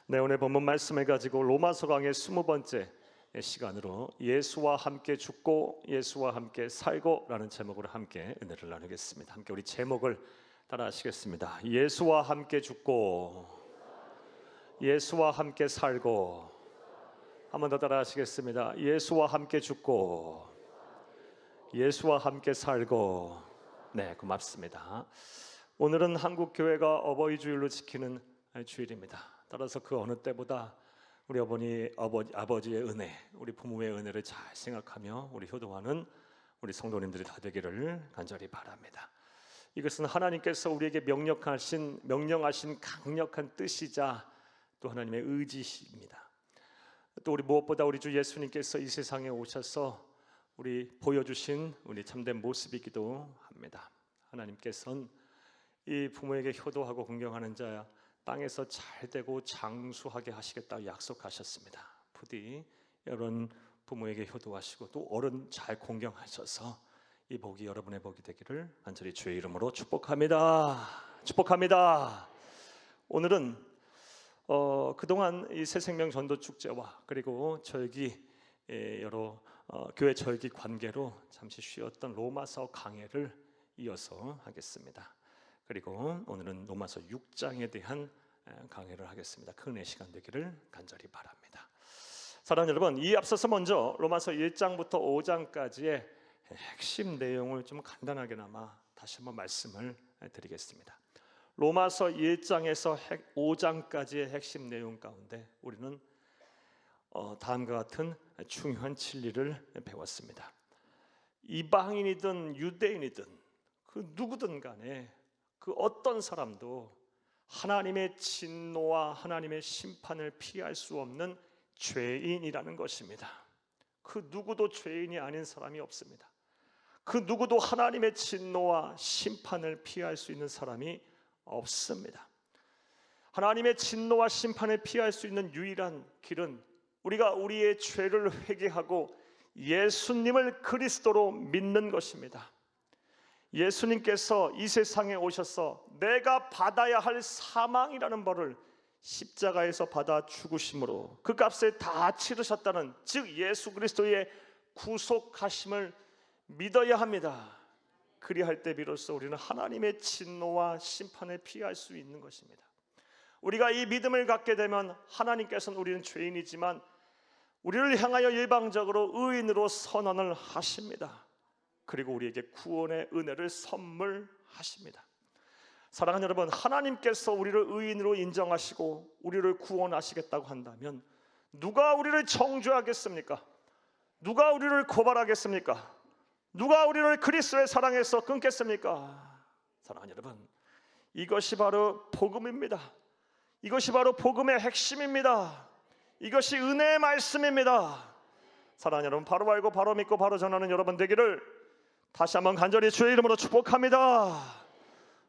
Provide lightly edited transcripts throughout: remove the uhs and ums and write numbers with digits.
네, 오늘 본문 말씀을 가지고 로마서 강의 20번째 시간으로 예수와 함께 죽고 예수와 함께 살고 라는 제목으로 함께 은혜를 나누겠습니다. 함께 우리 제목을 따라 하시겠습니다. 예수와 함께 죽고 예수와 함께 살고. 한 번 더 따라 하시겠습니다. 예수와 함께 죽고 예수와 함께 살고. 네, 고맙습니다. 오늘은 한국 교회가 어버이 주일로 지키는 주일입니다. 따라서 그 어느 때보다 우리 아버지의 은혜, 우리 부모의 은혜를 잘 생각하며 우리 효도하는 우리 성도님들이 다 되기를 간절히 바랍니다. 이것은 하나님께서 우리에게 명령하신 강력한 뜻이자 또 하나님의 의지입니다. 또 우리 무엇보다 우리 주 예수님께서 이 세상에 오셔서 우리 보여주신 우리 참된 모습이기도 합니다. 하나님께서는 이 부모에게 효도하고 공경하는 자 땅에서 잘 되고 장수하게 하시겠다고 약속하셨습니다. 부디 여러분 부모에게 효도하시고 또 어른 잘 공경하셔서 이 복이 여러분의 복이 되기를 간절히 주의 이름으로 축복합니다. 축복합니다. 오늘은 그동안 이 새생명 전도 축제와 그리고 절기 여러 교회 절기 관계로 잠시 쉬었던 로마서 강해를 이어서 하겠습니다. 그리고 오늘은 로마서 6장에 대한 강해를 하겠습니다. 큰 은혜 시간 되기를 간절히 바랍니다. 사랑하는 여러분, 이 앞서서 먼저 로마서 1장부터 5장까지의 핵심 내용을 좀 간단하게나마 다시 한번 말씀을 드리겠습니다. 로마서 1장에서 5장까지의 핵심 내용 가운데 우리는 다음과 같은 중요한 진리를 배웠습니다. 이방인이든 유대인이든 그 누구든 간에 그 어떤 사람도 하나님의 진노와 하나님의 심판을 피할 수 없는 죄인이라는 것입니다. 그 누구도 죄인이 아닌 사람이 없습니다. 그 누구도 하나님의 진노와 심판을 피할 수 있는 사람이 없습니다. 하나님의 진노와 심판을 피할 수 있는 유일한 길은 우리가 우리의 죄를 회개하고 예수님을 그리스도로 믿는 것입니다. 예수님께서 이 세상에 오셔서 내가 받아야 할 사망이라는 벌을 십자가에서 받아 죽으심으로 그 값을 다 치르셨다는, 즉 예수 그리스도의 구속하심을 믿어야 합니다. 그리할 때 비로소 우리는 하나님의 진노와 심판을 피할 수 있는 것입니다. 우리가 이 믿음을 갖게 되면 하나님께서는 우리는 죄인이지만 우리를 향하여 일방적으로 의인으로 선언을 하십니다. 그리고 우리에게 구원의 은혜를 선물하십니다. 사랑하는 여러분, 하나님께서 우리를 의인으로 인정하시고 우리를 구원하시겠다고 한다면 누가 우리를 정죄하겠습니까? 누가 우리를 고발하겠습니까? 누가 우리를 그리스도의 사랑에서 끊겠습니까? 사랑하는 여러분, 이것이 바로 복음입니다. 이것이 바로 복음의 핵심입니다. 이것이 은혜의 말씀입니다. 사랑하는 여러분, 바로 알고 바로 믿고 바로 전하는 여러분 되기를 다시 한번 간절히 주의 이름으로 축복합니다.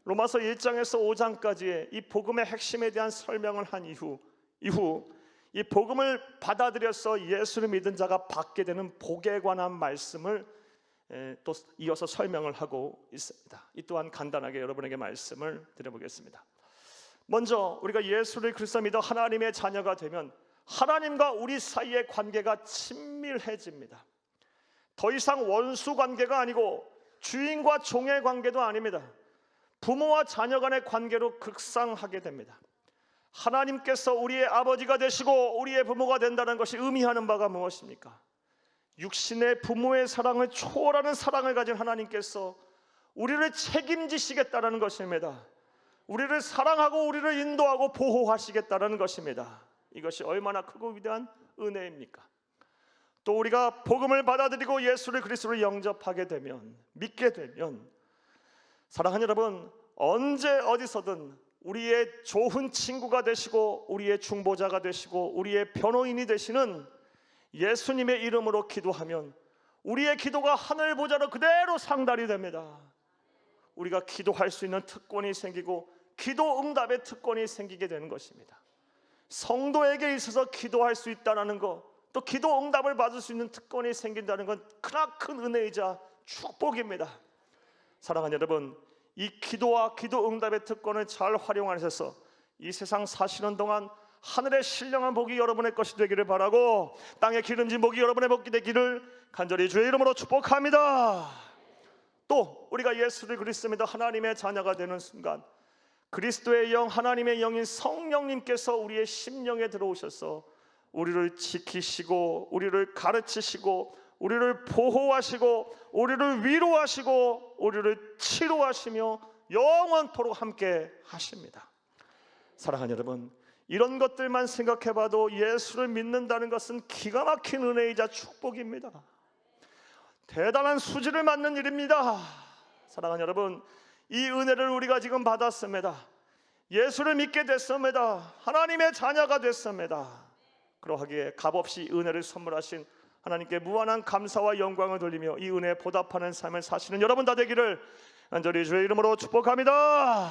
로마서 1장에서 5장까지의 이 복음의 핵심에 대한 설명을 한 이후 이 복음을 받아들여서 예수를 믿은 자가 받게 되는 복에 관한 말씀을 또 이어서 설명을 하고 있습니다. 이 또한 간단하게 여러분에게 말씀을 드려보겠습니다. 먼저 우리가 예수를 그리스도 믿어 하나님의 자녀가 되면 하나님과 우리 사이의 관계가 친밀해집니다. 더 이상 원수 관계가 아니고 주인과 종의 관계도 아닙니다. 부모와 자녀 간의 관계로 극상하게 됩니다. 하나님께서 우리의 아버지가 되시고 우리의 부모가 된다는 것이 의미하는 바가 무엇입니까? 육신의 부모의 사랑을 초월하는 사랑을 가진 하나님께서 우리를 책임지시겠다는 것입니다. 우리를 사랑하고 우리를 인도하고 보호하시겠다는 것입니다. 이것이 얼마나 크고 위대한 은혜입니까? 또 우리가 복음을 받아들이고 예수를 그리스도로 영접하게 되면, 믿게 되면, 사랑하는 여러분, 언제 어디서든 우리의 좋은 친구가 되시고 우리의 중보자가 되시고 우리의 변호인이 되시는 예수님의 이름으로 기도하면 우리의 기도가 하늘 보좌로 그대로 상달이 됩니다. 우리가 기도할 수 있는 특권이 생기고 기도 응답의 특권이 생기게 되는 것입니다. 성도에게 있어서 기도할 수 있다는 것, 또 기도 응답을 받을 수 있는 특권이 생긴다는 건 크나큰 은혜이자 축복입니다. 사랑하는 여러분, 이 기도와 기도 응답의 특권을 잘 활용하셔서 이 세상 사시는 동안 하늘의 신령한 복이 여러분의 것이 되기를 바라고, 땅의 기름진 복이 여러분의 복이 되기를 간절히 주의 이름으로 축복합니다. 또 우리가 예수를 그리스도 하나님의 자녀가 되는 순간, 그리스도의 영, 하나님의 영인 성령님께서 우리의 심령에 들어오셔서 우리를 지키시고, 우리를 가르치시고, 우리를 보호하시고, 우리를 위로하시고, 우리를 치료하시며 영원토록 함께 하십니다. 사랑하는 여러분, 이런 것들만 생각해봐도 예수를 믿는다는 것은 기가 막힌 은혜이자 축복입니다. 대단한 수지를 맞는 일입니다. 사랑하는 여러분, 이 은혜를 우리가 지금 받았습니다. 예수를 믿게 됐습니다. 하나님의 자녀가 됐습니다. 그러하기에 값없이 은혜를 선물하신 하나님께 무한한 감사와 영광을 돌리며 이 은혜에 보답하는 삶을 사시는 여러분 다 되기를 간절히 주의 이름으로 축복합니다.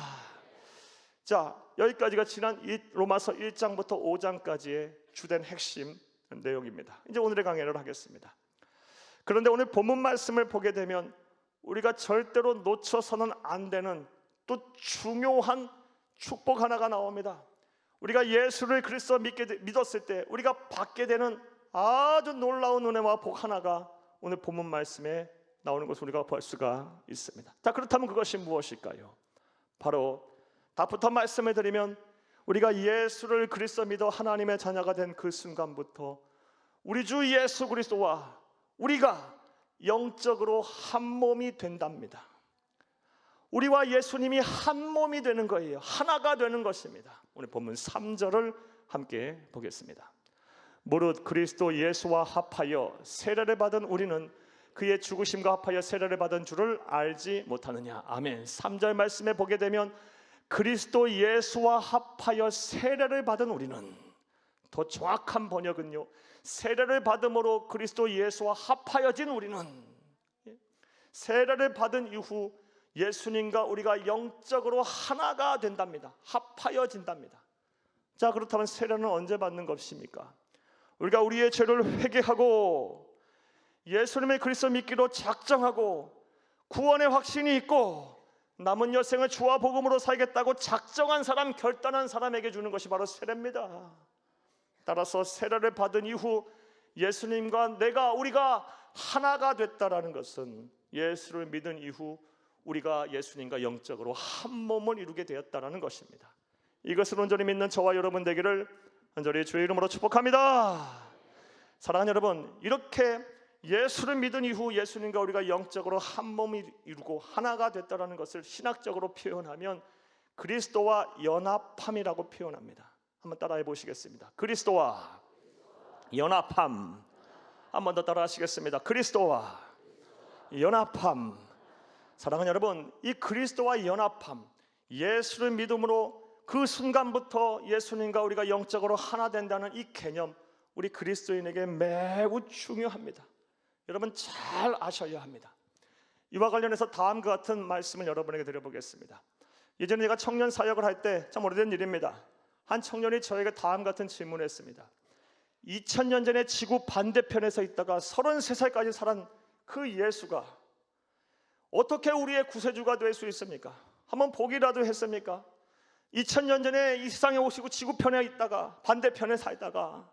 자, 여기까지가 지난 로마서 1장부터 5장까지의 주된 핵심 내용입니다. 이제 오늘의 강해를 하겠습니다. 그런데 오늘 본문 말씀을 보게 되면 우리가 절대로 놓쳐서는 안 되는 또 중요한 축복 하나가 나옵니다. 우리가 예수를 그리스도 믿었을 때 우리가 받게 되는 아주 놀라운 은혜와 복 하나가 오늘 본문 말씀에 나오는 것을 우리가 볼 수가 있습니다. 자, 그렇다면 그것이 무엇일까요? 바로 답부터 말씀을 드리면, 우리가 예수를 그리스도 믿어 하나님의 자녀가 된 그 순간부터 우리 주 예수 그리스도와 우리가 영적으로 한 몸이 된답니다. 우리와 예수님이 한 몸이 되는 거예요. 하나가 되는 것입니다. 오늘 본문 3절을 함께 보겠습니다. 무릇 그리스도 예수와 합하여 세례를 받은 우리는 그의 죽으심과 합하여 세례를 받은 줄을 알지 못하느냐. 아멘. 3절 말씀에 보게 되면 그리스도 예수와 합하여 세례를 받은 우리는, 더 정확한 번역은요, 세례를 받음으로 그리스도 예수와 합하여진 우리는, 세례를 받은 이후 예수님과 우리가 영적으로 하나가 된답니다. 합하여진답니다. 자, 그렇다면 세례는 언제 받는 것입니까? 우리가 우리의 죄를 회개하고 예수님의 그리스도 믿기로 작정하고 구원의 확신이 있고 남은 여생을 주와 복음으로 살겠다고 작정한 사람, 결단한 사람에게 주는 것이 바로 세례입니다. 따라서 세례를 받은 이후 예수님과 우리가 하나가 됐다라는 것은 예수를 믿은 이후 우리가 예수님과 영적으로 한 몸을 이루게 되었다라는 것입니다. 이것을 온전히 믿는 저와 여러분 되기를 간절히 주의 이름으로 축복합니다. 사랑하는 여러분, 이렇게 예수를 믿은 이후 예수님과 우리가 영적으로 한 몸을 이루고 하나가 됐다라는 것을 신학적으로 표현하면 그리스도와 연합함이라고 표현합니다. 한번 따라해 보시겠습니다. 그리스도와 연합함. 한번 더 따라 하시겠습니다. 그리스도와 연합함. 사랑하는 여러분, 이 그리스도와 연합함, 예수를 믿음으로 그 순간부터 예수님과 우리가 영적으로 하나 된다는 이 개념, 우리 그리스도인에게 매우 중요합니다. 여러분 잘 아셔야 합니다. 이와 관련해서 다음과 같은 말씀을 여러분에게 드려보겠습니다. 예전에 제가 청년 사역을 할 때 참 오래된 일입니다. 한 청년이 저에게 다음 같은 질문을 했습니다. 2000년 전에 지구 반대편에 서 있다가 33살까지 살은 그 예수가 어떻게 우리의 구세주가 될 수 있습니까? 한번 보기라도 했습니까? 2000년 전에 이 세상에 오시고 지구편에 있다가 반대편에 살다가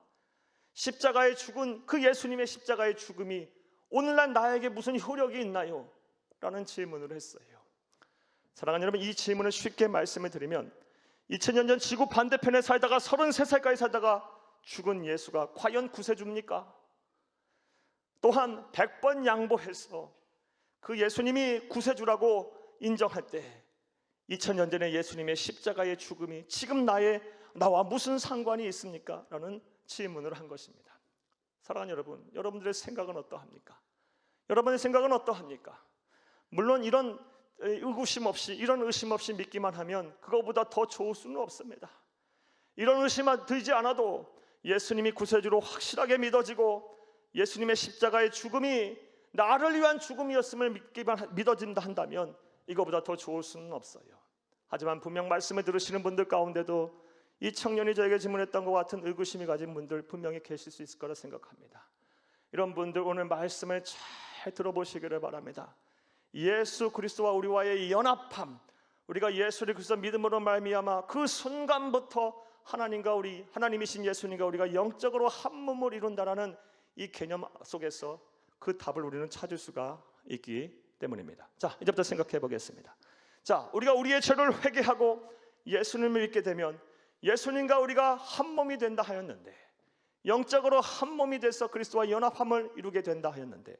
십자가에 죽은 그 예수님의 십자가의 죽음이 오늘날 나에게 무슨 효력이 있나요? 라는 질문을 했어요. 사랑하는 여러분, 이 질문을 쉽게 말씀을 드리면 2000년 전 지구 반대편에 살다가 33살까지 살다가 죽은 예수가 과연 구세주입니까? 또한 100번 양보해서 그 예수님이 구세주라고 인정할 때 2000년 전에 예수님의 십자가의 죽음이 지금 나와 무슨 상관이 있습니까? 라는 질문을 한 것입니다. 사랑하는 여러분, 여러분들의 생각은 어떠합니까? 여러분의 생각은 어떠합니까? 물론 이런 의구심 없이, 이런 의심 없이 믿기만 하면 그거보다 더 좋을 수는 없습니다. 이런 의심만 들지 않아도 예수님이 구세주로 확실하게 믿어지고 예수님의 십자가의 죽음이 나를 위한 죽음이었음을 믿어진다 한다면 이거보다 더 좋을 수는 없어요. 하지만 분명 말씀을 들으시는 분들 가운데도 이 청년이 저에게 질문했던 것 같은 의구심이 가진 분들 분명히 계실 수 있을 거라 생각합니다. 이런 분들 오늘 말씀을 잘 들어보시기를 바랍니다. 예수 그리스도와 우리와의 연합함, 우리가 예수를 그리스도 믿음으로 말미암아 그 순간부터 하나님이신 예수님과 우리가 영적으로 한 몸을 이룬다라는 이 개념 속에서 그 답을 우리는 찾을 수가 있기 때문입니다. 자, 이제부터 생각해 보겠습니다. 자, 우리가 우리의 죄를 회개하고 예수님을 믿게 되면 예수님과 우리가 한 몸이 된다 하였는데, 영적으로 한 몸이 돼서 그리스도와 연합함을 이루게 된다 하였는데,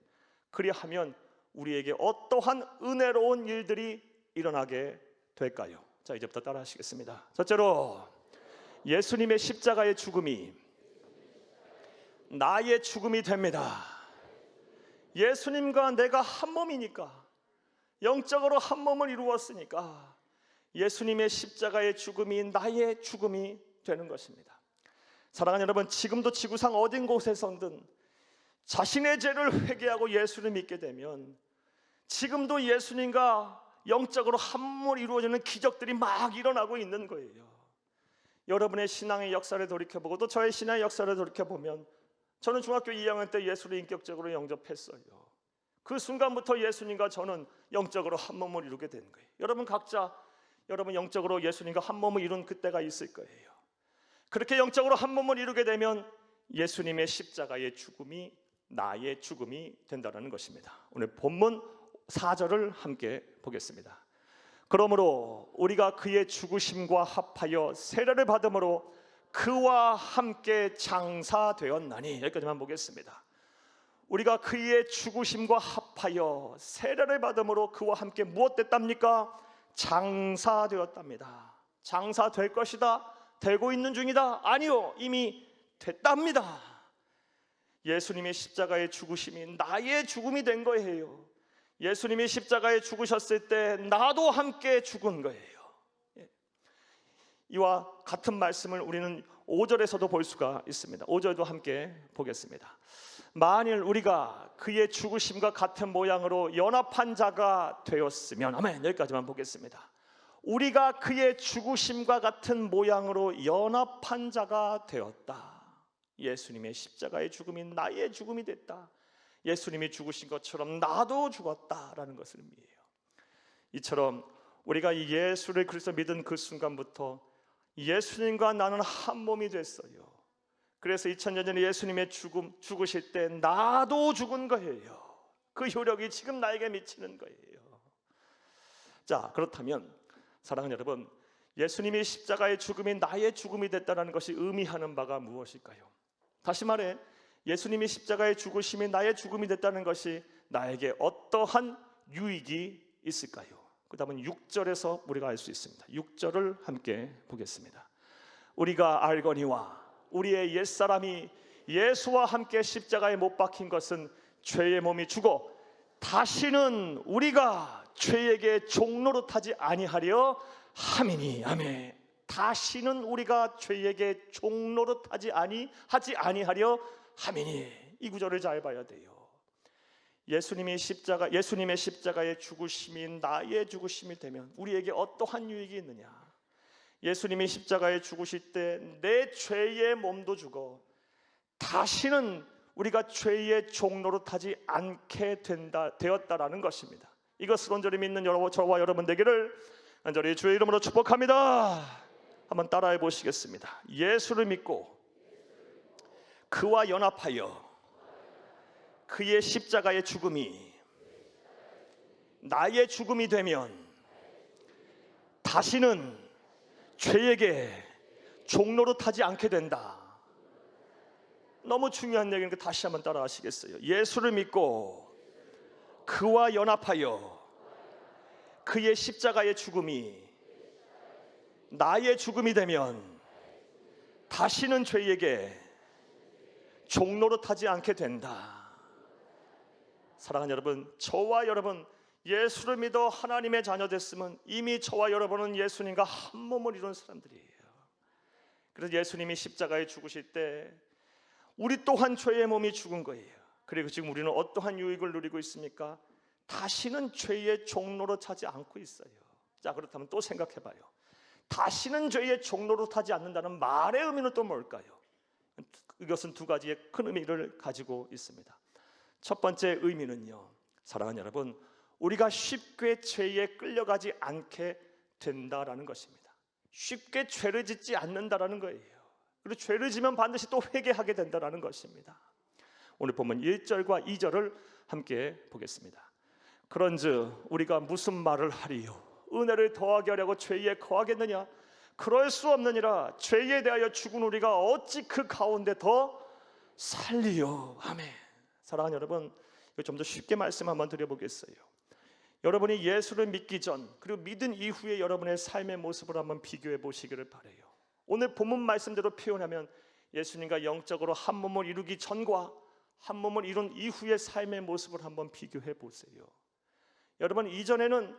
그리하면 우리에게 어떠한 은혜로운 일들이 일어나게 될까요? 자, 이제부터 따라 하시겠습니다. 첫째로, 예수님의 십자가의 죽음이 나의 죽음이 됩니다. 예수님과 내가 한 몸이니까, 영적으로 한 몸을 이루었으니까 예수님의 십자가의 죽음이 나의 죽음이 되는 것입니다. 사랑하는 여러분, 지금도 지구상 어딘 곳에서든 자신의 죄를 회개하고 예수를 믿게 되면 지금도 예수님과 영적으로 한 몸을 이루어지는 기적들이 막 일어나고 있는 거예요. 여러분의 신앙의 역사를 돌이켜보고 또 저의 신앙의 역사를 돌이켜보면, 저는 중학교 2학년 때 예수를 인격적으로 영접했어요. 그 순간부터 예수님과 저는 영적으로 한 몸을 이루게 된 거예요. 여러분 각자 여러분 영적으로 예수님과 한 몸을 이룬 그때가 있을 거예요. 그렇게 영적으로 한 몸을 이루게 되면 예수님의 십자가의 죽음이 나의 죽음이 된다는 것입니다. 오늘 본문 4절을 함께 보겠습니다. 그러므로 우리가 그의 죽으심과 합하여 세례를 받음으로 그와 함께 장사되었나니, 여기까지만 보겠습니다. 우리가 그의 죽으심과 합하여 세례를 받음으로 그와 함께 무엇 됐답니까? 장사되었답니다. 장사될 것이다, 되고 있는 중이다? 아니요, 이미 됐답니다. 예수님의 십자가의 죽으심이 나의 죽음이 된 거예요. 예수님이 십자가에 죽으셨을 때 나도 함께 죽은 거예요. 이와 같은 말씀을 우리는 5절에서도 볼 수가 있습니다. 5절도 함께 보겠습니다. 만일 우리가 그의 죽으심과 같은 모양으로 연합한 자가 되었으면, 아멘. 여기까지만 보겠습니다. 우리가 그의 죽으심과 같은 모양으로 연합한 자가 되었다. 예수님의 십자가의 죽음이 나의 죽음이 됐다. 예수님이 죽으신 것처럼 나도 죽었다라는 것을 의미해요. 이처럼 우리가 이 예수를 그리스도 믿은 그 순간부터 예수님과 나는 한 몸이 됐어요. 그래서 2000년 전에 예수님의 죽으실 때 나도 죽은 거예요. 그 효력이 지금 나에게 미치는 거예요. 자, 그렇다면 사랑하는 여러분, 예수님의 십자가의 죽음이 나의 죽음이 됐다는 것이 의미하는 바가 무엇일까요? 다시 말해, 예수님이 십자가의 죽으심이 나의 죽음이 됐다는 것이 나에게 어떠한 유익이 있을까요? 그 다음은 6절에서 우리가 알 수 있습니다. 6절을 함께 보겠습니다. 우리가 알거니와 우리의 옛사람이 예수와 함께 십자가에 못 박힌 것은 죄의 몸이 죽어 다시는 우리가 죄에게 종노릇하지 아니하려 함이니, 아멘. 다시는 우리가 죄에게 종노릇하지 아니하려 함이니, 이 구절을 잘 봐야 돼요. 예수님의 십자가의 죽으심이 나의 죽으심이 되면 우리에게 어떠한 유익이 있느냐? 예수님이 십자가에 죽으실 때 내 죄의 몸도 죽어 다시는 우리가 죄의 종노릇하지 않게 되었다라는 것입니다. 이것을 온전히 믿는 저와 여러분 되기를 간절히 주의 이름으로 축복합니다. 한번 따라해 보시겠습니다. 예수를 믿고 그와 연합하여 그의 십자가의 죽음이 나의 죽음이 되면 다시는 죄에게 종노릇하지 않게 된다. 너무 중요한 얘기니까 다시 한번 따라 하시겠어요? 예수를 믿고 그와 연합하여 그의 십자가의 죽음이 나의 죽음이 되면 다시는 죄에게 종노릇하지 않게 된다. 사랑하는 여러분, 저와 여러분 예수를 믿어 하나님의 자녀 됐으면 이미 저와 여러분은 예수님과 한 몸을 이룬 사람들이에요. 그래서 예수님이 십자가에 죽으실 때 우리 또한 죄의 몸이 죽은 거예요. 그리고 지금 우리는 어떠한 유익을 누리고 있습니까? 다시는 죄의 종노릇하지 않고 있어요. 자, 그렇다면 또 생각해봐요. 다시는 죄의 종노릇하지 않는다는 말의 의미는 또 뭘까요? 이것은 두 가지의 큰 의미를 가지고 있습니다. 첫 번째 의미는요, 사랑하는 여러분, 우리가 쉽게 죄에 끌려가지 않게 된다라는 것입니다. 쉽게 죄를 짓지 않는다라는 거예요. 그리고 죄를 지면 반드시 또 회개하게 된다라는 것입니다. 오늘 보면 1절과 2절을 함께 보겠습니다. 그런즉 우리가 무슨 말을 하리요? 은혜를 더하게 하려고 죄에 거하겠느냐? 그럴 수 없느니라. 죄에 대하여 죽은 우리가 어찌 그 가운데 더 살리요? 아멘. 사랑하는 여러분, 이거 좀 더 쉽게 말씀 한번 드려보겠어요. 여러분이 예수를 믿기 전 그리고 믿은 이후에 여러분의 삶의 모습을 한번 비교해 보시기를 바라요. 오늘 본문 말씀대로 표현하면 예수님과 영적으로 한 몸을 이루기 전과 한 몸을 이룬 이후의 삶의 모습을 한번 비교해 보세요. 여러분, 이전에는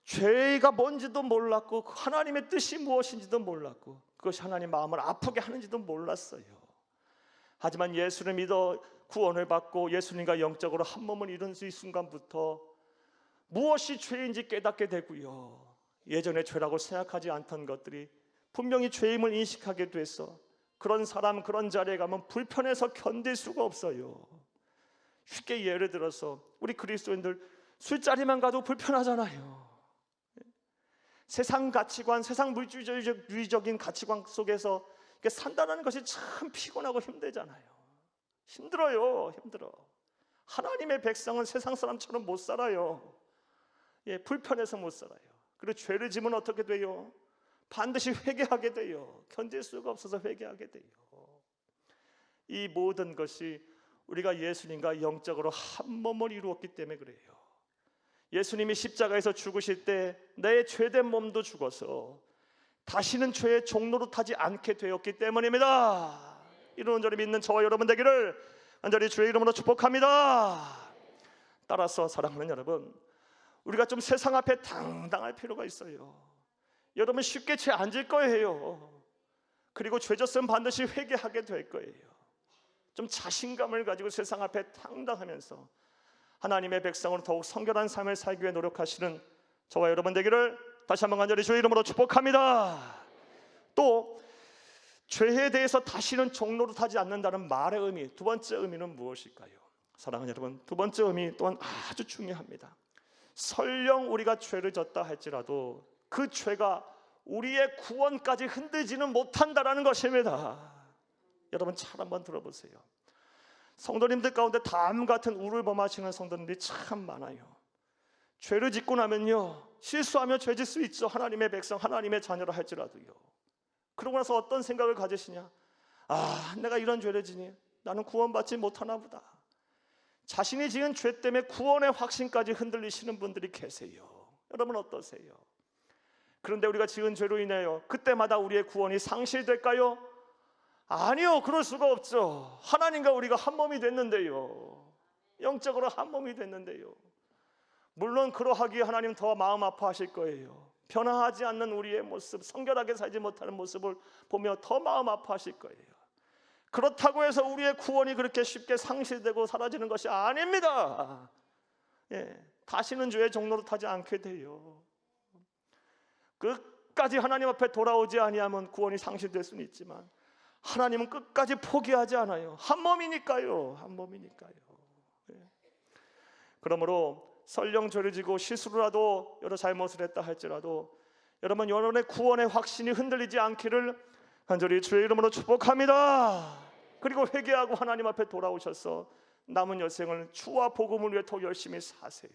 죄가 뭔지도 몰랐고 하나님의 뜻이 무엇인지도 몰랐고 그것이 하나님 마음을 아프게 하는지도 몰랐어요. 하지만 예수를 믿어 구원을 받고 예수님과 영적으로 한 몸을 이룬 이 순간부터 무엇이 죄인지 깨닫게 되고요, 예전에 죄라고 생각하지 않던 것들이 분명히 죄임을 인식하게 돼서 그런 사람 그런 자리에 가면 불편해서 견딜 수가 없어요. 쉽게 예를 들어서 우리 그리스도인들 술자리만 가도 불편하잖아요. 세상 가치관, 세상 물질적인 가치관 속에서 산다는 것이 참 피곤하고 힘들잖아요. 힘들어요. 힘들어. 하나님의 백성은 세상 사람처럼 못 살아요. 불편해서 못 살아요. 그리고 죄를 지면 어떻게 돼요? 반드시 회개하게 돼요. 견딜 수가 없어서 회개하게 돼요. 이 모든 것이 우리가 예수님과 영적으로 한 몸을 이루었기 때문에 그래요. 예수님이 십자가에서 죽으실 때 내 죄된 몸도 죽어서 다시는 죄의 종로로 타지 않게 되었기 때문입니다. 이런 온전히 믿는 저와 여러분 되기를 간절히 주의 이름으로 축복합니다. 따라서 사랑하는 여러분, 우리가 좀 세상 앞에 당당할 필요가 있어요. 여러분 쉽게 죄 안 질 거예요. 그리고 죄 졌으면 반드시 회개하게 될 거예요. 좀 자신감을 가지고 세상 앞에 당당하면서 하나님의 백성으로 더욱 성결한 삶을 살기 위해 노력하시는 저와 여러분 되기를 다시 한번 간절히 주의 이름으로 축복합니다. 또 죄에 대해서 다시는 종로로 타지 않는다는 말의 의미, 두 번째 의미는 무엇일까요? 사랑하는 여러분, 두 번째 의미 또한 아주 중요합니다. 설령 우리가 죄를 졌다 할지라도 그 죄가 우리의 구원까지 흔들지는 못한다라는 것입니다. 여러분 잘 한번 들어보세요. 성도님들 가운데 다음 같은 우를 범하시는 성도님들이 참 많아요. 죄를 짓고 나면요, 실수하면 죄 짓 수 있죠. 하나님의 백성, 하나님의 자녀라 할지라도요. 그러고 나서 어떤 생각을 가지시냐? 아, 내가 이런 죄를 지니 나는 구원받지 못하나 보다. 자신이 지은 죄 때문에 구원의 확신까지 흔들리시는 분들이 계세요. 여러분 어떠세요? 그런데 우리가 지은 죄로 인하여 그때마다 우리의 구원이 상실될까요? 아니요, 그럴 수가 없죠. 하나님과 우리가 한 몸이 됐는데요. 영적으로 한 몸이 됐는데요. 물론 그러하기에 하나님 더 마음 아파하실 거예요. 변화하지 않는 우리의 모습, 성결하게 살지 못하는 모습을 보며 더 마음 아파하실 거예요. 그렇다고 해서 우리의 구원이 그렇게 쉽게 상실되고 사라지는 것이 아닙니다. 다시는 죄의 종로로 타지 않게 돼요. 끝까지 하나님 앞에 돌아오지 아니하면 구원이 상실될 수는 있지만 하나님은 끝까지 포기하지 않아요. 한 몸이니까요. 한 몸이니까요. 그러므로 설령 죄를 지고 실수라도 여러 잘못을 했다 할지라도 여러분 여러분의 구원의 확신이 흔들리지 않기를 간절히 주의 이름으로 축복합니다. 그리고 회개하고 하나님 앞에 돌아오셔서 남은 여생을 주와 복음을 위해 더 열심히 사세요.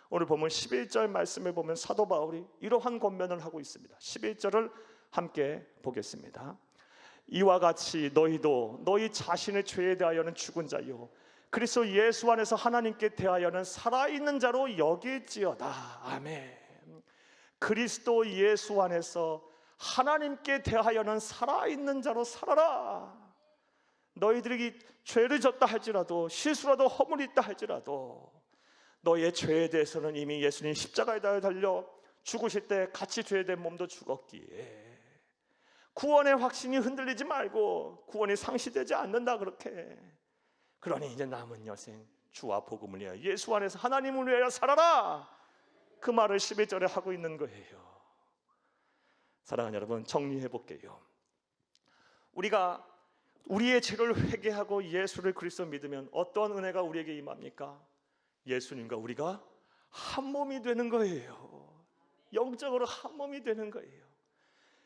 오늘 보면 11절 말씀에 보면 사도 바울이 이러한 권면을 하고 있습니다. 11절을 함께 보겠습니다. 이와 같이 너희도 너희 자신의 죄에 대하여는 죽은 자요 그리스도 예수 안에서 하나님께 대하여는 살아있는 자로 여길지어다. 아멘. 그리스도 예수 안에서 하나님께 대하여는 살아있는 자로 살아라. 너희들이 죄를 졌다 할지라도 실수라도 허물이 있다 할지라도 너의 죄에 대해서는 이미 예수님 십자가에 달려 죽으실 때 같이 죄된 몸도 죽었기에 구원의 확신이 흔들리지 말고 구원이 상실되지 않는다. 그렇게 그러니 이제 남은 여생 주와 복음을 위하여 예수 안에서 하나님을 위하여 살아라. 그 말을 11절에 하고 있는 거예요. 사랑하는 여러분, 정리해 볼게요. 우리가 우리의 죄를 회개하고 예수를 그리스도 믿으면 어떤 은혜가 우리에게 임합니까? 예수님과 우리가 한 몸이 되는 거예요. 영적으로 한 몸이 되는 거예요.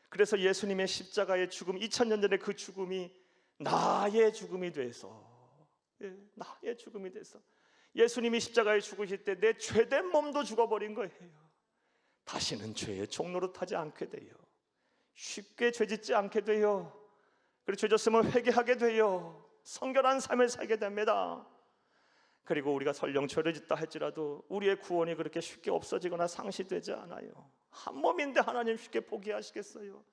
그래서 예수님의 십자가의 죽음, 2000년 전에 그 죽음이 나의 죽음이 돼서, 나의 죽음이 돼서 예수님이 십자가에 죽으실 때 내 죄된 몸도 죽어버린 거예요. 다시는 죄의 종로로 타지 않게 돼요. 쉽게 죄짓지 않게 돼요. 그리고 죄졌으면 회개하게 돼요. 성결한 삶을 살게 됩니다. 그리고 우리가 설령 죄를 짓다 할지라도 우리의 구원이 그렇게 쉽게 없어지거나 상실되지 않아요. 한 몸인데 하나님 쉽게 포기하시겠어요?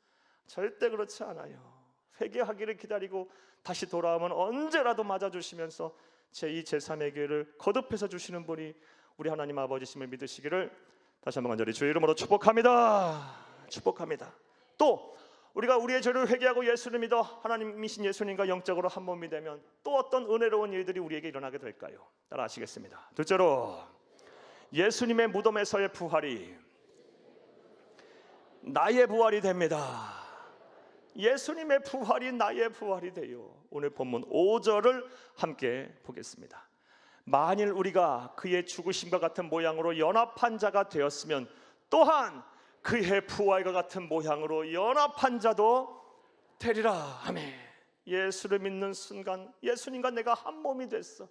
절대 그렇지 않아요. 회개하기를 기다리고 다시 돌아오면 언제라도 맞아주시면서 제2, 제3의 기회를 거듭해서 주시는 분이 우리 하나님 아버지심을 믿으시기를 다시 한번 간절히 주의 이름으로 축복합니다. 축복합니다. 또 우리가 우리의 죄를 회개하고 예수를 믿어 하나님이신 예수님과 영적으로 한 몸이 되면 또 어떤 은혜로운 일들이 우리에게 일어나게 될까요? 따라 하시겠습니다. 둘째로, 예수님의 무덤에서의 부활이 나의 부활이 됩니다. 예수님의 부활이 나의 부활이 돼요. 오늘 본문 5절을 함께 보겠습니다. 만일 우리가 그의 죽으심과 같은 모양으로 연합한 자가 되었으면 또한 그의 부활과 같은 모양으로 연합한 자도 되리라. 아멘. 예수를 믿는 순간 예수님과 내가 한 몸이 됐어.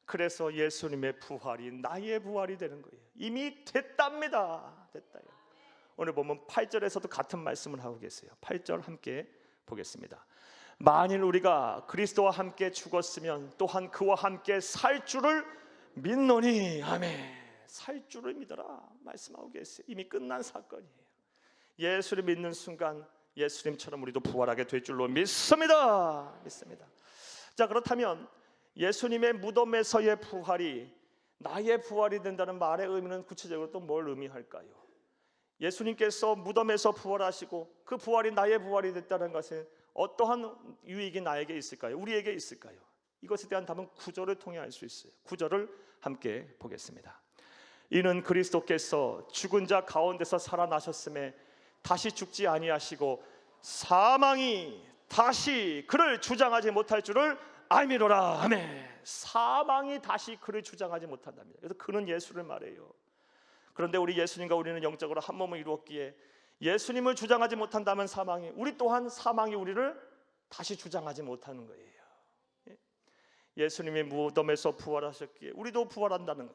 그래서 예수님의 부활이 나의 부활이 되는 거예요. 이미 됐답니다. 됐다요. 오늘 보면 8절에서도 같은 말씀을 하고 계세요. 8절 함께 보겠습니다. 만일 우리가 그리스도와 함께 죽었으면 또한 그와 함께 살 줄을 믿노니. 아멘. 살 줄을 믿어라 말씀하고 계세요. 이미 끝난 사건이에요. 예수를 믿는 순간 예수님처럼 우리도 부활하게 될 줄로 믿습니다. 믿습니다. 자, 그렇다면 예수님의 무덤에서의 부활이 나의 부활이 된다는 말의 의미는 구체적으로 또 뭘 의미할까요? 예수님께서 무덤에서 부활하시고 그 부활이 나의 부활이 됐다는 것은 어떠한 유익이 나에게 있을까요? 우리에게 있을까요? 이것에 대한 답은 9절을 통해 알 수 있어요. 9절을 함께 보겠습니다. 이는 그리스도께서 죽은 자 가운데서 살아나셨음에 다시 죽지 아니하시고 사망이 다시 그를 주장하지 못할 줄을 알미로라. 아멘. 사망이 다시 그를 주장하지 못한답니다. 그래서 그는 예수를 말해요. 그런데 우리 예수님과 우리는 영적으로 한 몸을 이루었기에 예수님을 주장하지 못한다면 사망이, 우리 또한 사망이 우리를 다시 주장하지 못하는 거예요. 예수님이 무덤에서 부활하셨기에 우리도 부활한다면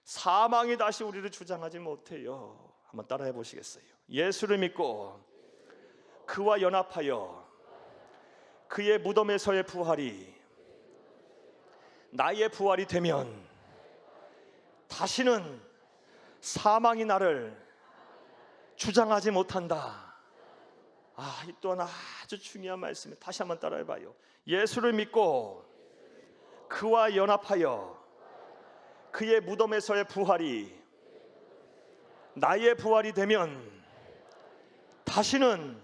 사망이 다시 우리를 주장하지 못해요. 한번 따라해 보시겠어요? 예수를 믿고 그와 연합하여 그의 무덤에서의 부활이 나의 부활이 되면 다시는 사망이 나를 주장하지 못한다. 이 또한 아주 중요한 말씀이에요. 다시 한번 따라해봐요. 예수를 믿고 그와 연합하여 그의 무덤에서의 부활이 나의 부활이 되면 다시는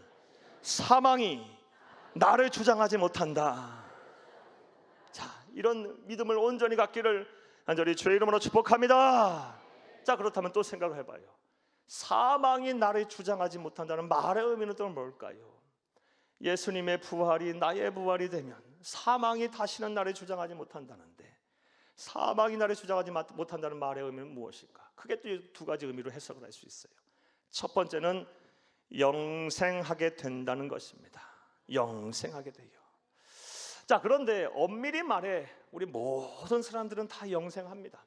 사망이 나를 주장하지 못한다. 자, 이런 믿음을 온전히 갖기를 간절히 주의 이름으로 축복합니다. 자, 그렇다면 또 생각을 해봐요. 사망이 나를 주장하지 못한다는 말의 의미는 또 뭘까요? 예수님의 부활이 나의 부활이 되면 사망이 다시는 나를 주장하지 못한다는데, 사망이 나를 주장하지 못한다는 말의 의미는 무엇일까? 크게 또 두 가지 의미로 해석을 할 수 있어요. 첫 번째는 영생하게 된다는 것입니다. 영생하게 돼요. 자, 그런데 엄밀히 말해 우리 모든 사람들은 다 영생합니다.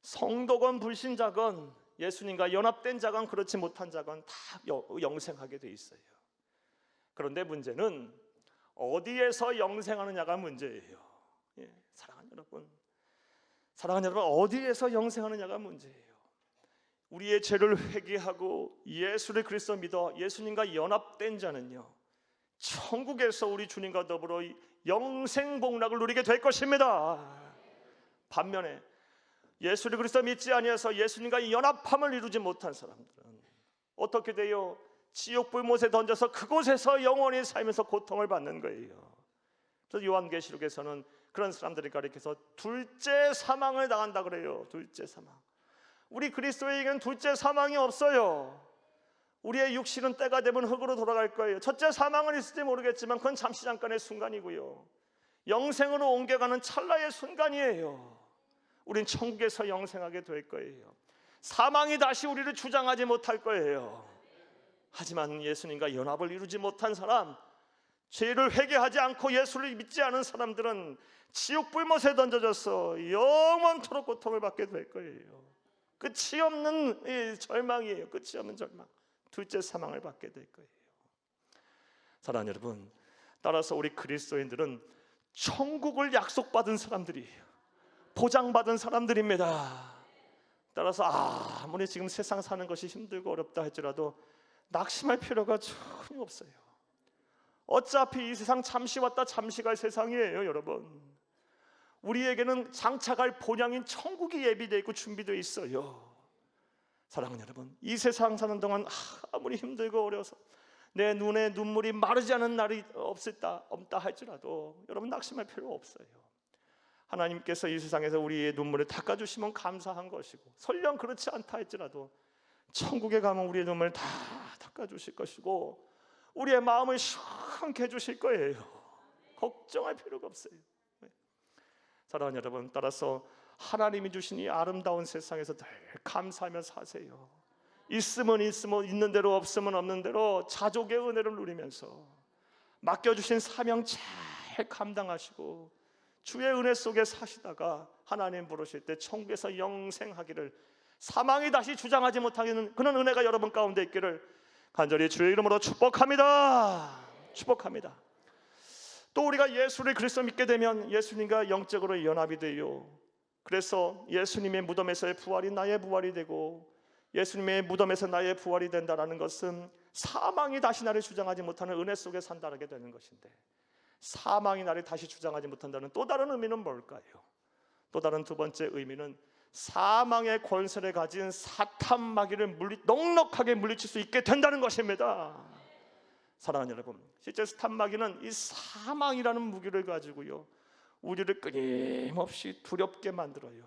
성도건 불신자건 예수님과 연합된 자건 그렇지 못한 자건 다 영생하게 돼 있어요. 그런데 문제는 어디에서 영생하느냐가 문제예요. 사랑하는 여러분, 어디에서 영생하느냐가 문제예요. 우리의 죄를 회개하고 예수를 그리스도 믿어 예수님과 연합된 자는요, 천국에서 우리 주님과 더불어 영생 복락을 누리게 될 것입니다. 반면에 예수를 그리스도 믿지 아니해서 예수님과 연합함을 이루지 못한 사람들은 어떻게 돼요? 지옥 불못에 던져서 그곳에서 영원히 살면서 고통을 받는 거예요. 그래서 요한계시록에서는 그런 사람들을 가리켜서 둘째 사망을 당한다 그래요. 둘째 사망. 우리 그리스도에게는 둘째 사망이 없어요. 우리의 육신은 때가 되면 흙으로 돌아갈 거예요. 첫째 사망은 있을지 모르겠지만 그건 잠시 잠깐의 순간이고요, 영생으로 옮겨가는 찰나의 순간이에요. 우린 천국에서 영생하게 될 거예요. 사망이 다시 우리를 주장하지 못할 거예요. 하지만 예수님과 연합을 이루지 못한 사람, 죄를 회개하지 않고 예수를 믿지 않은 사람들은 지옥 불못에 던져져서 영원토록 고통을 받게 될 거예요. 끝이 없는 절망이에요. 끝이 없는 절망, 둘째 사망을 받게 될 거예요. 사랑하는 여러분, 따라서 우리 그리스도인들은 천국을 약속받은 사람들이에요. 보장받은 사람들입니다. 따라서 아무리 지금 세상 사는 것이 힘들고 어렵다 할지라도 낙심할 필요가 전혀 없어요. 어차피 이 세상 잠시 왔다 잠시 갈 세상이에요. 여러분, 우리에게는 장차갈 본향인 천국이 예비되어 있고 준비되어 있어요. 사랑하는 여러분, 이 세상 사는 동안 아무리 힘들고 어려워서 내 눈에 눈물이 마르지 않은 날이 없다 할지라도 여러분 낙심할 필요 없어요. 하나님께서 이 세상에서 우리의 눈물을 닦아주시면 감사한 것이고, 설령 그렇지 않다 할지라도 천국에 가면 우리의 눈물을 다 닦아주실 것이고 우리의 마음을 시원케 해주실 거예요. 걱정할 필요가 없어요. 사랑하는 여러분, 따라서 하나님이 주신 이 아름다운 세상에서 늘 감사하며 사세요. 있으면 있는 대로, 없으면 없는 대로 자족의 은혜를 누리면서 맡겨주신 사명 잘 감당하시고 주의 은혜 속에 사시다가 하나님 부르실 때 천국에서 영생하기를, 사망이 다시 주장하지 못하는 그런 은혜가 여러분 가운데 있기를 간절히 주의 이름으로 축복합니다. 축복합니다. 또 우리가 예수를 그리스도 믿게 되면 예수님과 영적으로 연합이 돼요. 그래서 예수님의 무덤에서의 부활이 나의 부활이 되고 예수님의 무덤에서 나의 부활이 된다는 것은 사망이 다시 나를 주장하지 못하는 은혜 속에 산다게 되는 것인데, 사망이 나를 다시 주장하지 못한다는 또 다른 의미는 뭘까요? 또 다른 두 번째 의미는 사망의 권세를 가진 사탄 마귀를 넉넉하게 물리칠 수 있게 된다는 것입니다. 사랑하는 여러분, 실제 사탄 마귀는 이 사망이라는 무기를 가지고요 우리를 끊임없이 두렵게 만들어요.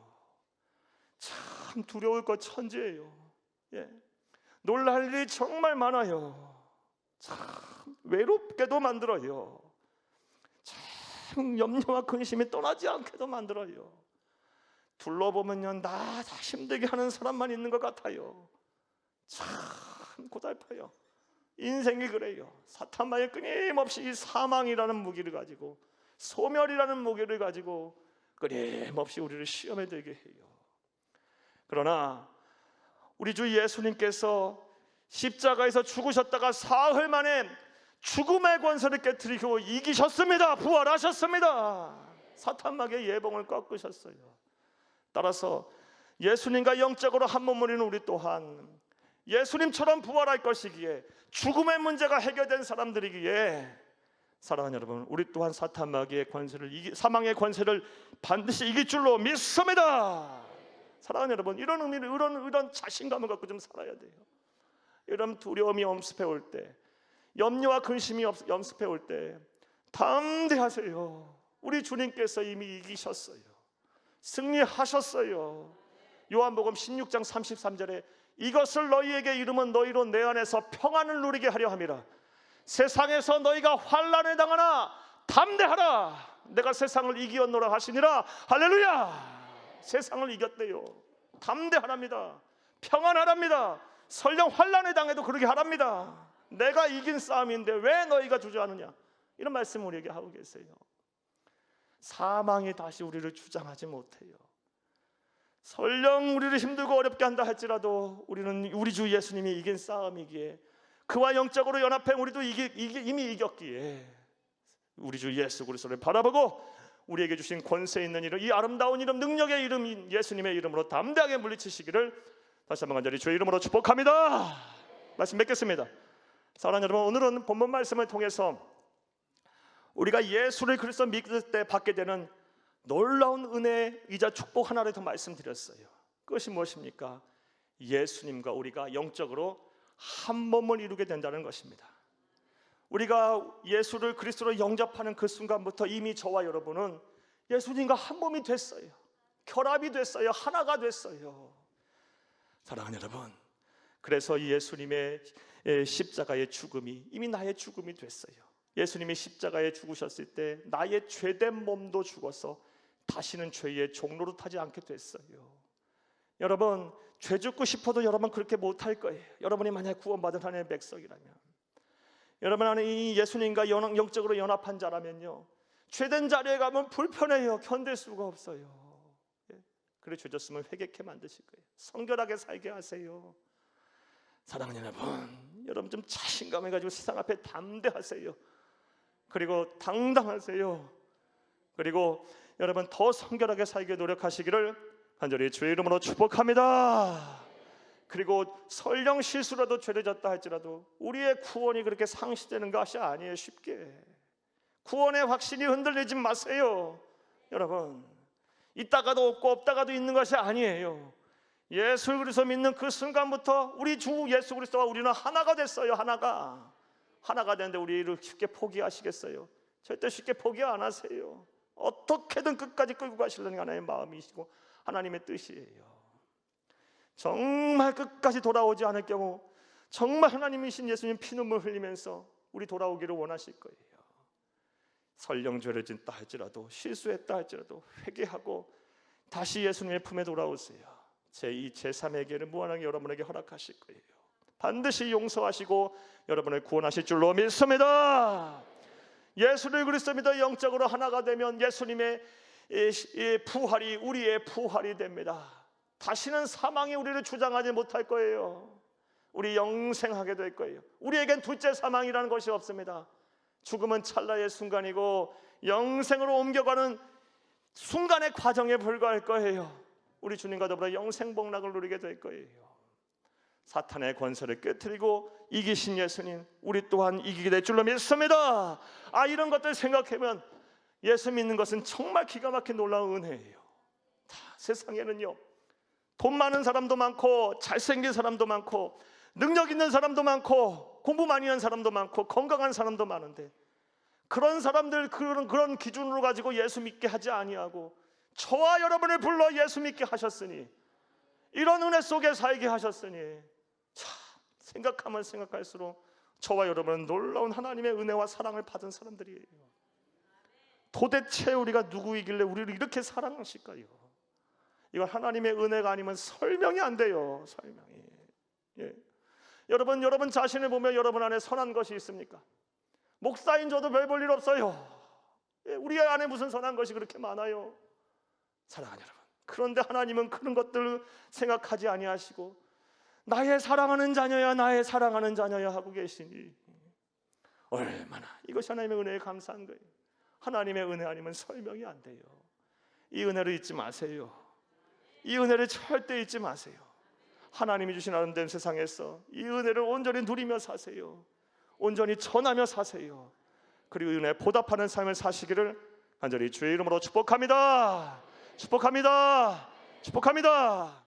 참 두려울 것 천지예요. 놀랄 일이 정말 많아요. 참 외롭게도 만들어요. 참 염려와 근심이 떠나지 않게도 만들어요. 둘러보면요 나 다 힘들게 하는 사람만 있는 것 같아요. 참 고달파요. 인생이 그래요. 사탄마귀 끊임없이 이 사망이라는 무기를 가지고, 소멸이라는 무기를 가지고 끊임없이 우리를 시험에 들게 해요. 그러나 우리 주 예수님께서 십자가에서 죽으셨다가 사흘 만에 죽음의 권세를 깨뜨리고 이기셨습니다. 부활하셨습니다. 사탄마귀의 예봉을 꺾으셨어요. 따라서 예수님과 영적으로 한 몸을 이룬 우리 또한 예수님처럼 부활할 것이기에, 죽음의 문제가 해결된 사람들이기에, 사랑하는 여러분, 우리 또한 사탄마귀의 권세를 사망의 권세를 반드시 이길 줄로 믿습니다. 사랑하는 여러분, 이런 의미를 이런 자신감을 갖고 좀 살아야 돼요. 이런 두려움이 엄습해 올 때, 염려와 근심이 엄습해 올 때 담대하세요. 우리 주님께서 이미 이기셨어요. 승리하셨어요. 요한복음 16장 33절에 이것을 너희에게 이르면 너희로 내 안에서 평안을 누리게 하려 함이라. 세상에서 너희가 환난을 당하나 담대하라. 내가 세상을 이기었노라 하시니라. 할렐루야. 세상을 이겼대요. 담대하랍니다. 평안하랍니다. 설령 환난을 당해도 그렇게 하랍니다. 내가 이긴 싸움인데 왜 너희가 주저하느냐, 이런 말씀을 우리에게 하고 계세요. 사망이 다시 우리를 주장하지 못해요. 설령 우리를 힘들고 어렵게 한다 할지라도 우리는 우리 주 예수님이 이긴 싸움이기에, 그와 영적으로 연합해 우리도 이미 이겼기에 우리 주 예수 그리스도를 바라보고 우리에게 주신 권세 있는 이름, 이 아름다운 이름, 능력의 이름인 예수님의 이름으로 담대하게 물리치시기를 다시 한번 간절히 주의 이름으로 축복합니다. 말씀 맺겠습니다. 사랑하는 여러분, 오늘은 본문 말씀을 통해서 우리가 예수를 그리스도 믿을 때 받게 되는 놀라운 은혜이자 축복 하나를 더 말씀드렸어요. 그것이 무엇입니까? 예수님과 우리가 영적으로 한 몸을 이루게 된다는 것입니다. 우리가 예수를 그리스도로 영접하는 그 순간부터 이미 저와 여러분은 예수님과 한 몸이 됐어요. 결합이 됐어요. 하나가 됐어요. 사랑하는 여러분, 그래서 예수님의 십자가의 죽음이 이미 나의 죽음이 됐어요. 예수님이 십자가에 죽으셨을 때 나의 죄된 몸도 죽어서 다시는 죄의 종로로 타지 않게 됐어요. 여러분, 죄 짓고 싶어도 여러분 그렇게 못할 거예요. 여러분이 만약 구원받은 하나님의 백성이라면, 여러분 안에 이 예수님과 영적으로 연합한 자라면요, 죄된 자리에 가면 불편해요. 견딜 수가 없어요. 그래, 죄 졌으면 회개케 만드실 거예요. 성결하게 살게 하세요. 사랑하는 여러분, 여러분 좀 자신감 가지고 세상 앞에 담대하세요. 그리고 당당하세요. 그리고 여러분 더 성결하게 살게 노력하시기를 간절히 주의 이름으로 축복합니다. 그리고 설령 실수라도 죄를 졌다 할지라도 우리의 구원이 그렇게 상실되는 것이 아니에요. 쉽게 구원의 확신이 흔들리지 마세요. 여러분, 있다가도 없고 없다가도 있는 것이 아니에요. 예수 그리스도 믿는 그 순간부터 우리 주 예수 그리스도와 우리는 하나가 됐어요. 하나가 되는데 우리를 쉽게 포기하시겠어요? 절대 쉽게 포기 안 하세요. 어떻게든 끝까지 끌고 가시려는 하나님의 마음이시고 하나님의 뜻이에요. 정말 끝까지 돌아오지 않을 경우 정말 하나님이신 예수님 피눈물 흘리면서 우리 돌아오기를 원하실 거예요. 설령 죄를 짓다 할지라도, 실수했다 할지라도 회개하고 다시 예수님의 품에 돌아오세요. 제2, 제3의 기회를 무한하게 여러분에게 허락하실 거예요. 반드시 용서하시고 여러분을 구원하실 줄로 믿습니다. 예수를 그리스도 믿어 영적으로 하나가 되면 예수님의 부활이 우리의 부활이 됩니다. 다시는 사망이 우리를 주장하지 못할 거예요. 우리 영생하게 될 거예요. 우리에겐 둘째 사망이라는 것이 없습니다. 죽음은 찰나의 순간이고 영생으로 옮겨가는 순간의 과정에 불과할 거예요. 우리 주님과 더불어 영생 복락을 누리게 될 거예요. 사탄의 권세를 깨트리고 이기신 예수님, 우리 또한 이기게 될 줄로 믿습니다. 이런 것들 생각하면 예수 믿는 것은 정말 기가 막힌 놀라운 은혜예요. 세상에는요, 돈 많은 사람도 많고 잘생긴 사람도 많고 능력 있는 사람도 많고 공부 많이 한 사람도 많고 건강한 사람도 많은데, 그런 사람들 그런 기준으로 가지고 예수 믿게 하지 아니하고 저와 여러분을 불러 예수 믿게 하셨으니, 이런 은혜 속에 살게 하셨으니, 참 생각하면 생각할수록 저와 여러분은 놀라운 하나님의 은혜와 사랑을 받은 사람들이에요. 도대체 우리가 누구이길래 우리를 이렇게 사랑하실까요? 이건 하나님의 은혜가 아니면 설명이 안 돼요. 설명이. 여러분 자신을 보면 여러분 안에 선한 것이 있습니까? 목사인 저도 별 볼 일 없어요. 우리 안에 무슨 선한 것이 그렇게 많아요? 사랑하는 여러분, 그런데 하나님은 그런 것들을 생각하지 아니하시고 나의 사랑하는 자녀야, 나의 사랑하는 자녀야 하고 계시니 얼마나 이것이 하나님의 은혜에 감사한 거예요. 하나님의 은혜 아니면 설명이 안 돼요. 이 은혜를 잊지 마세요. 이 은혜를 절대 잊지 마세요. 하나님이 주신 아름다운 세상에서 이 은혜를 온전히 누리며 사세요. 온전히 전하며 사세요. 그리고 은혜에 보답하는 삶을 사시기를 간절히 주의 이름으로 축복합니다. 축복합니다. 축복합니다.